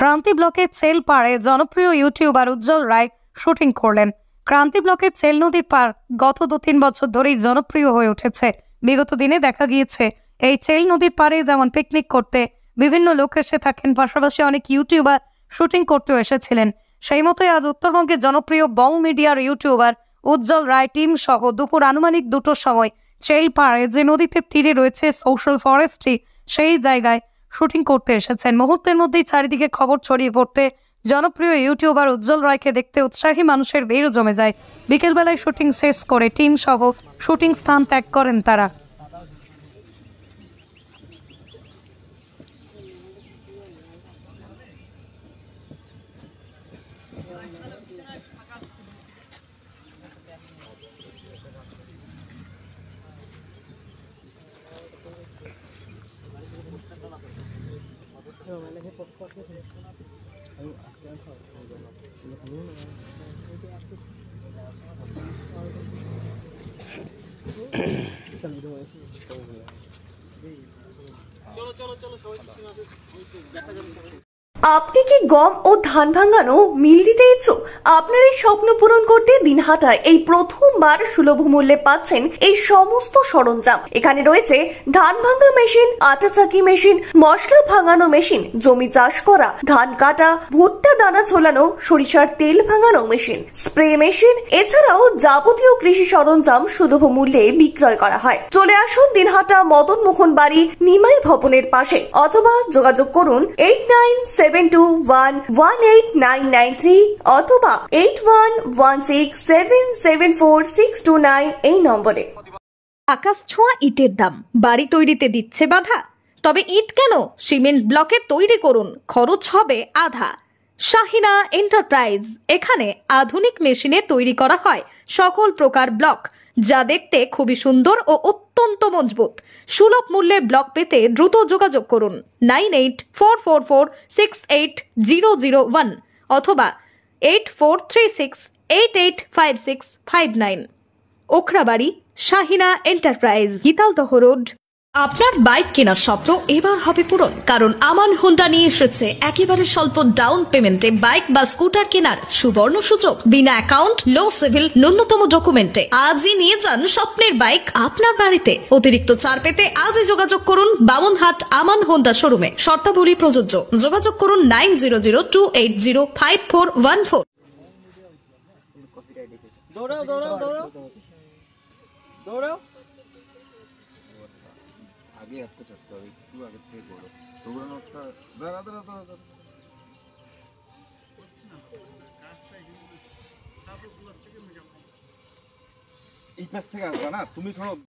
ক্রান্তি ব্লকের চেল পাড়ে জনপ্রিয় ইউটিউবার উজ্জ্বল রায় শুটিং করলেন। ক্রান্তি ব্লকের চেল নদীর পাড় গত 2-3 বছর ধরেই জনপ্রিয় হয়ে উঠেছে। বিগত দিনে দেখা গিয়েছে এই চেল নদীর পাড়ে যেমন পিকনিক করতে বিভিন্ন লোক এসে থাকেন, পাশাপাশি অনেক ইউটিউবার শুটিং করতেও এসেছিলেন। সেই মতোই আজ উত্তরবঙ্গের জনপ্রিয় বং মিডিয়ার ইউটিউবার উজ্জ্বল রায় টিম সহ দুপুর আনুমানিক 2টোর সময় চেল পাড়ে যে নদীতে তীরে রয়েছে সোশ্যাল ফরেস্ট্রি, সেই জায়গায় শুটিং করতে এসেছেন। মুহূর্তের মধ্যেই চারিদিকে খবর ছড়িয়ে পড়তে জনপ্রিয় ইউটিউবার উজ্জ্বল রায়কে দেখতে উৎসাহী মানুষের ভিড় জমে যায়। বিকেলবেলায় শুটিং শেষ করে টিম সহ শুটিং স্থান ত্যাগ করেন তারা। আপনি কি গম ও ধান ভাঙানো মিল দিতে ইচ্ছুক? আপনার এই স্বপ্ন পূরণ করতে দিনহাটায় এই প্রথমবার সুলভ মূল্যে পাচ্ছেন এই সমস্ত সরঞ্জাম। এখানে রয়েছে ধান ভাঙা মেশিন, আটা চাকি মেশিন, মশলা ভাঙানো মেশিন, জমি চাষ করা, ধান কাটা, ভুট্টা দানা ছোলানো, সরিষার তেল ভাঙানো মেশিন, স্প্রে মেশিন, এছাড়াও যাবতীয় কৃষি সরঞ্জাম সুলভ মূল্যে বিক্রয় করা হয়। চলে আসুন দিনহাটা মদন মোহন বাড়ি নিমাই ভবনের পাশে, অথবা যোগাযোগ করুন 8972118993 অথবা 8116774629 এই নম্বরে। আকাশ ছোঁয়া ইটের দাম বাড়ি তৈরিতে দিচ্ছে বাধা? তবে ইট কেন, সিমেন্ট ব্লকে তৈরি করুন, খরচ হবে আধা। শাহিনা এন্টারপ্রাইজ, এখানে আধুনিক মেশিনে তৈরি করা হয় সকল প্রকার ব্লক, যা দেখতে খুবই সুন্দর ও অত্যন্ত মজবুত। সুলভ মূল্যে ব্লক পেতে দ্রুত যোগাযোগ করুন 9844468001 অথবা 8436885659। Okhrabari, Shahina enterprise, Gitaldaha road. আপনার বাইক কেনার স্বপ্ন এবার হবে পূরণ, কারণ আমান হোন্ডা নিয়ে এসেছে একেবারে স্বল্প ডাউন পেমেন্টে বাইক বা স্কুটার কেনার সুবর্ণ সুযোগ। বিনা অ্যাকাউন্ট, লো সিভিল, ন্যূনতম ডকুমেন্টে আজই নিয়ে যান স্বপ্নের বাইক আপনার বাড়িতে। অতিরিক্ত ছাড় পেতে আজই যোগাযোগ করুন বামনহাট আমান হোন্ডা শোরুমে। শর্তাবলী প্রযোজ্য। যোগাযোগ করুন 9002805414। দৌড়াও দৌড়াও দৌড়াও দৌড়াও। আগে একটা চাপতে হবে, একটু আগে থেকে করো দৌড়ানোটা। দাঁড়া দাঁড়া দাঁড়া দাঁড়া, এই পাশ থেকে আসবা না তুমি, শোনো।